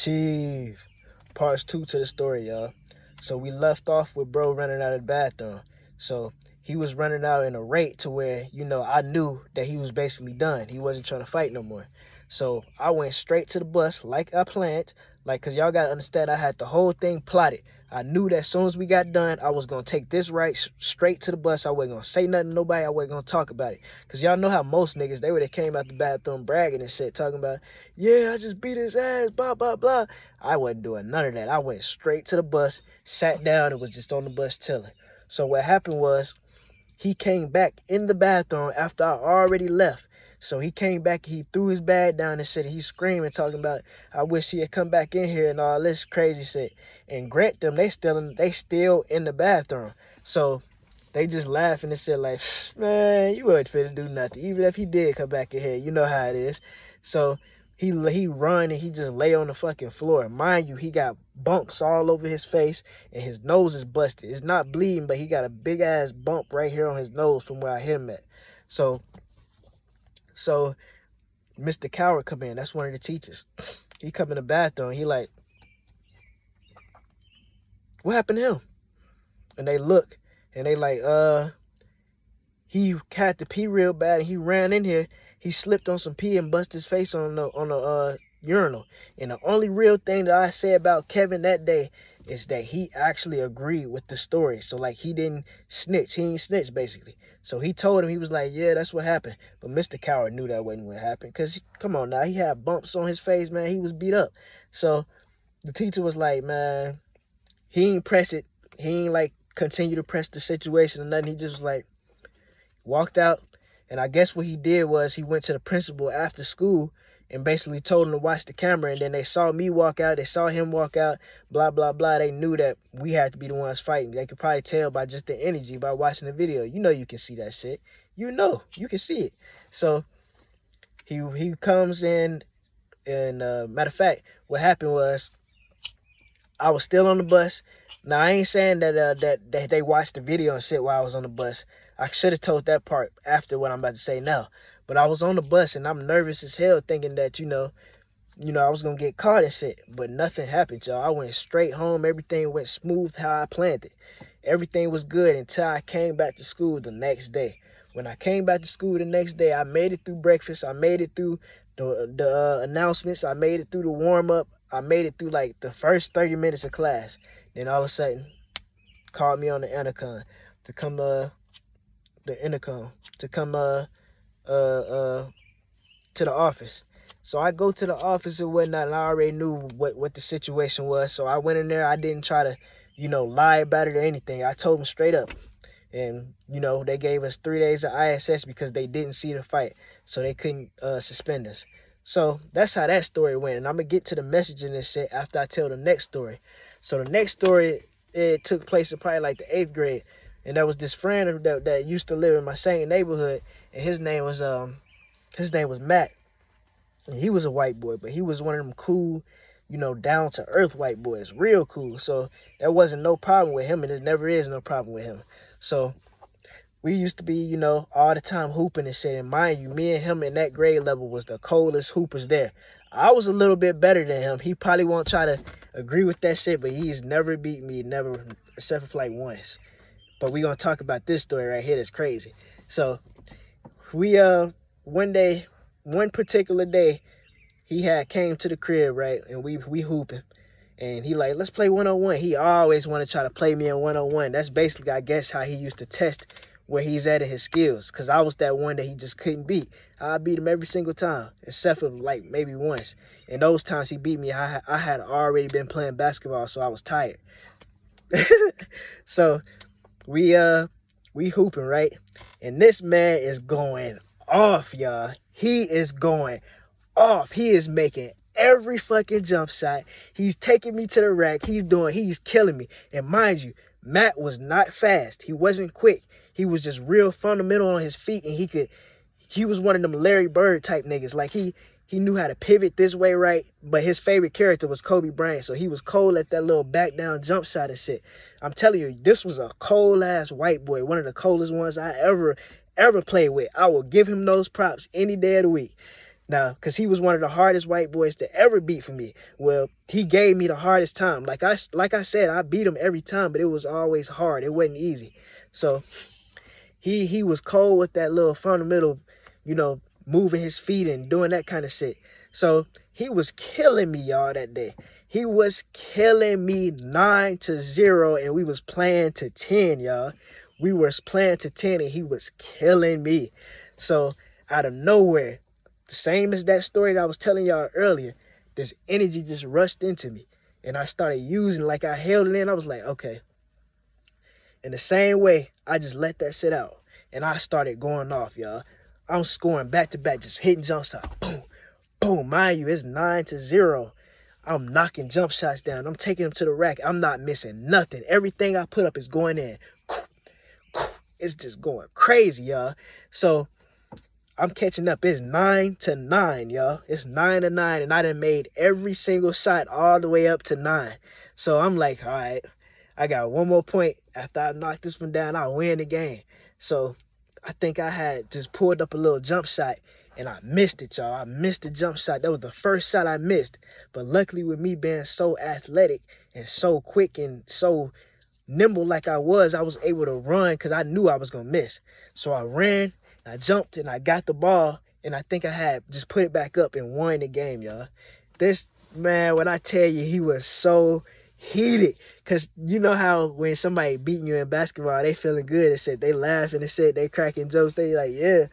Chief. Parts 2 to the story, y'all. So we left off with bro running out of the bathroom. So he was running out in a rate to where, I knew that he was basically done. He wasn't trying to fight no more. So I went straight to the bus like I planned. Cause y'all gotta understand, I had the whole thing plotted. I knew that as soon as we got done, I was going to take this right straight to the bus. I wasn't going to say nothing to nobody. I wasn't going to talk about it. Because y'all know how most niggas, they would have came out the bathroom bragging and shit, talking about, yeah, I just beat his ass, blah, blah, blah. I wasn't doing none of that. I went straight to the bus, sat down, and was just on the bus chilling. So what happened was, he came back in the bathroom after I already left. So he came back, he threw his bag down and shit. He's screaming, talking about, I wish he had come back in here and all this crazy shit. And grant them, they still in the bathroom. So they just laughing and shit like, man, you wasn't finna do nothing. Even if he did come back in here, you know how it is. So he run and he just lay on the fucking floor. Mind you, he got bumps all over his face and his nose is busted. It's not bleeding, but he got a big ass bump right here on his nose from where I hit him at. So Mr. Coward come in. That's one of the teachers. He come in the bathroom. He like, what happened to him? And they look and they like, he had to pee real bad and he ran in here. He slipped on some pee and bust his face on the urinal. And the only real thing that I say about Kevin that day is that he actually agreed with the story. So like he didn't snitch. He ain't snitch basically. So he told him, he was like, yeah, that's what happened. But Mr. Coward knew that wasn't what happened. Because, come on now, he had bumps on his face, man. He was beat up. So the teacher was like, man, he ain't press it. He ain't like continue to press the situation or nothing. He just was like, walked out. And I guess what he did was he went to the principal after school and basically told him to watch the camera. And then they saw me walk out. They saw him walk out, blah, blah, blah. They knew that we had to be the ones fighting. They could probably tell by just the energy, by watching the video. You know you can see that shit. You know, you can see it. So he comes in and, matter of fact, what happened was I was still on the bus. Now, I ain't saying that they watched the video and shit while I was on the bus. I should have told that part after what I'm about to say now. But I was on the bus and I'm nervous as hell thinking that, I was going to get caught and shit. But nothing happened, y'all. I went straight home. Everything went smooth how I planned it. Everything was good until I came back to school the next day. When I came back to school the next day, I made it through breakfast. I made it through the announcements. I made it through the warm-up. I made it through like the first 30 minutes of class. Then all of a sudden, called me on the intercom to come to the office. So I go to the office and whatnot, and I already knew what the situation was. So I went in there. I didn't try to, lie about it or anything. I told them straight up. And, they gave us 3 days of ISS because they didn't see the fight. So they couldn't suspend us. So that's how that story went. And I'm going to get to the message in this shit after I tell the next story. So the next story, it took place in probably like the 8th grade. And there was this friend that used to live in my same neighborhood. And his name was Matt. And he was a white boy, but he was one of them cool, down to earth white boys. Real cool. So there wasn't no problem with him, and there never is no problem with him. So we used to be, all the time hooping and shit. And mind you, me and him in that grade level was the coldest hoopers there. I was a little bit better than him. He probably won't try to agree with that shit, but he's never beat me, never, except for like once. But we gonna talk about this story right here that's crazy. So we one particular day, he had came to the crib, right? And we hooping. And he like, let's play 1-on-1. He always want to try to play me in 1-on-1. That's basically, I guess, how he used to test where he's at in his skills. Because I was that one that he just couldn't beat. I beat him every single time, except for like maybe once. And those times he beat me, I had already been playing basketball, so I was tired. So we hooping, right? And this man is going off, y'all. He is going off. He is making every fucking jump shot. He's taking me to the rack. He's killing me. And mind you, Matt was not fast. He wasn't quick. He was just real fundamental on his feet, and he was one of them Larry Bird type niggas. Like he knew how to pivot this way, right? But his favorite character was Kobe Bryant, so he was cold at that little back down jump shot and shit. I'm telling you, this was a cold ass white boy, one of the coldest ones I ever played with. I will give him those props any day of the week. Now, because he was one of the hardest white boys to ever beat for me. Well, he gave me the hardest time. Like I said, I beat him every time, but it was always hard. It wasn't easy. So he was cold with that little fundamental, you know, moving his feet and doing that kind of shit. So he was killing me, y'all, that day. He was killing me 9-0, and we was playing to 10, y'all. We was playing to 10, and he was killing me. So out of nowhere, the same as that story that I was telling y'all earlier, this energy just rushed into me. And I started using, like I held it in. I was like, okay. In the same way, I just let that shit out. And I started going off, y'all. I'm scoring back to back, just hitting jump shots. Boom, boom. Mind you, it's 9-0. I'm knocking jump shots down. I'm taking them to the rack. I'm not missing nothing. Everything I put up is going in. It's just going crazy, y'all. So I'm catching up. It's 9-9, y'all. It's 9-9, and I done made every single shot all the way up to 9. So I'm like, all right, I got one more point. After I knock this one down, I'll win the game. So I think I had just pulled up a little jump shot, and I missed it, y'all. I missed the jump shot. That was the first shot I missed. But luckily, with me being so athletic and so quick and so nimble like I was able to run because I knew I was going to miss. So I ran, I jumped, and I got the ball, and I think I had just put it back up and won the game, y'all. This man, when I tell you, he was so heated, because you know how when somebody beating you in basketball, they feeling good and shit, they laughing and shit, they cracking jokes, they like, yeah,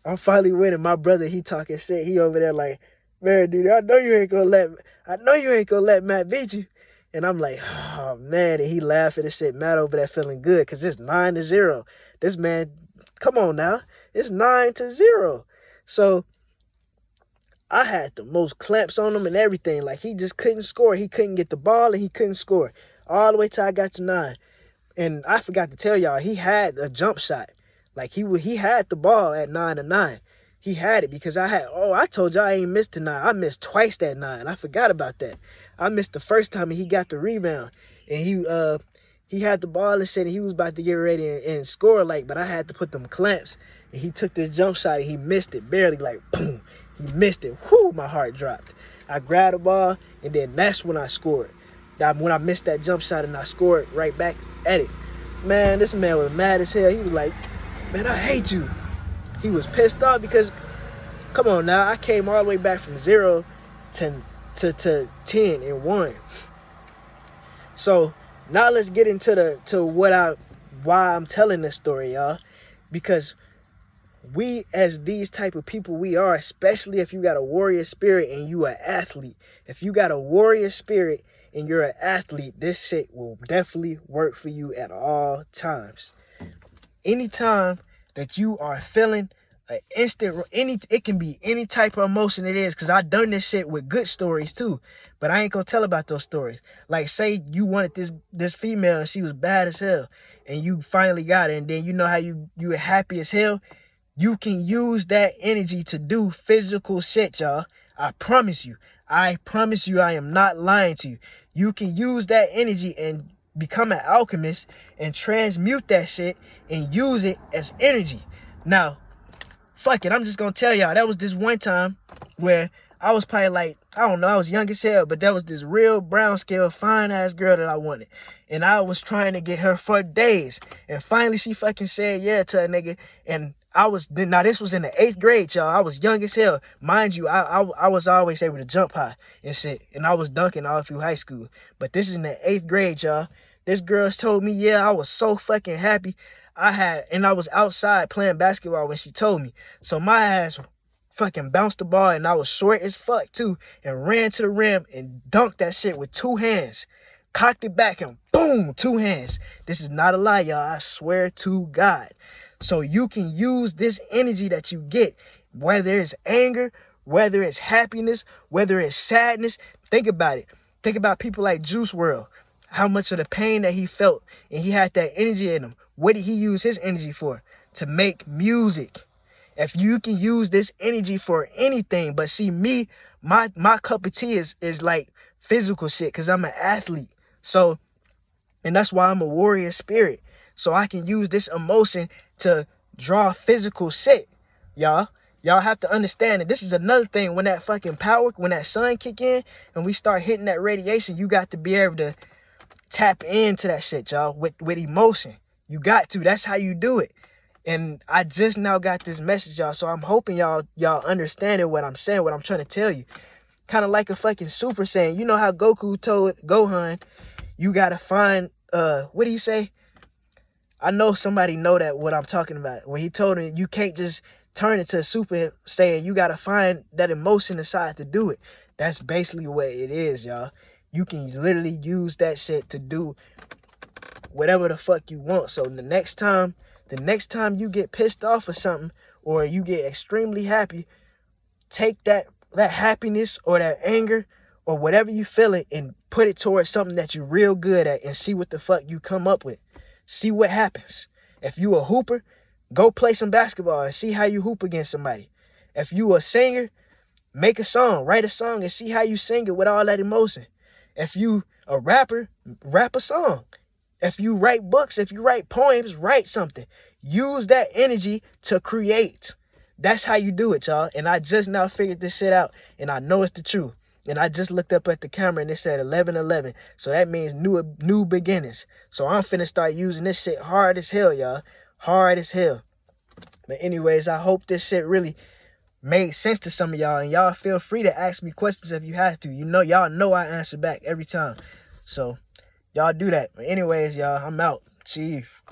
I'm finally winning. My brother, he talking shit, he over there like, man, dude, I know you ain't gonna let Matt beat you. And I'm like, oh man, and he laughing and shit, Matt over there feeling good, because it's 9-0. This man, come on now, it's 9-0. So I had the most clamps on him and everything. Like, he just couldn't score. He couldn't get the ball, and he couldn't score. All the way till I got to 9. And I forgot to tell y'all, he had a jump shot. Like, he had the ball at 9-9. He had it because I told y'all I ain't missed the 9. I missed twice that 9. I forgot about that. I missed the first time, and he got the rebound. And he had the ball and shit, and he was about to get ready and score, like, but I had to put them clamps. And he took this jump shot, and he missed it barely, like, boom. He missed it. Whoo, my heart dropped. I grabbed the ball, and then that's when I scored. When I missed that jump shot, and I scored right back at it. Man, this man was mad as hell. He was like, man, I hate you. He was pissed off because, come on now, I came all the way back from 0 to 10 and won. So now let's get into why I'm telling this story, y'all. Because we, as these type of people we are, especially if you got a warrior spirit and you an athlete. If you got a warrior spirit and you're an athlete, this shit will definitely work for you at all times. Anytime that you are feeling an instant, it can be any type of emotion it is, because I done this shit with good stories too, but I ain't gonna tell about those stories. Like, say you wanted this female and she was bad as hell, and you finally got her, and then you know how you were happy as hell. You can use that energy to do physical shit, y'all. I promise you, I am not lying to you. You can use that energy and become an alchemist and transmute that shit and use it as energy. Now, fuck it, I'm just gonna tell y'all, that was this one time where I was probably like, I don't know, I was young as hell, but there was this real brown scale, fine ass girl that I wanted. And I was trying to get her for days. And finally she fucking said yeah to a nigga. And now this was in the 8th grade, y'all. I was young as hell. Mind you, I was always able to jump high and shit. And I was dunking all through high school. But this is in the 8th grade, y'all. This girl told me, yeah, I was so fucking happy. I was outside playing basketball when she told me. So my ass fucking bounced the ball, and I was short as fuck too, and ran to the rim and dunked that shit with 2 hands. Cocked it back and boom, 2 hands. This is not a lie, y'all. I swear to God. So you can use this energy that you get, whether it's anger, whether it's happiness, whether it's sadness. Think about it. Think about people like Juice WRLD. How much of the pain that he felt, and he had that energy in him. What did he use his energy for? To make music. If you can use this energy for anything, but see me, my cup of tea is like physical shit, because I'm an athlete. So, and that's why I'm a warrior spirit. So I can use this emotion to draw physical shit, y'all. Y'all have to understand that this is another thing. When that fucking power, when that sun kick in and we start hitting that radiation, you got to be able to tap into that shit, y'all, with emotion. You got to. That's how you do it. And I just now got this message, y'all. So I'm hoping y'all understanding what I'm saying, what I'm trying to tell you. Kind of like a fucking Super Saiyan. You know how Goku told Gohan, you gotta find, what do you say? I know somebody know that what I'm talking about. When he told him you can't just turn into a Super Saiyan, you gotta find that emotion inside to do it. That's basically what it is, y'all. You can literally use that shit to do whatever the fuck you want. So the next time you get pissed off or something, or you get extremely happy, take that happiness or that anger or whatever you feeling and put it towards something that you're real good at and see what the fuck you come up with. See what happens. If you a hooper, go play some basketball and see how you hoop against somebody. If you a singer, make a song, write a song and see how you sing it with all that emotion. If you a rapper, rap a song. If you write books, if you write poems, write something. Use that energy to create. That's how you do it, y'all. And I just now figured this shit out, and I know it's the truth. And I just looked up at the camera and it said 11-11. So that means new beginnings. So I'm finna start using this shit hard as hell, y'all. Hard as hell. But anyways, I hope this shit really made sense to some of y'all. And y'all feel free to ask me questions if you have to. You know, y'all know I answer back every time. So y'all do that. But anyways, y'all, I'm out. Chief.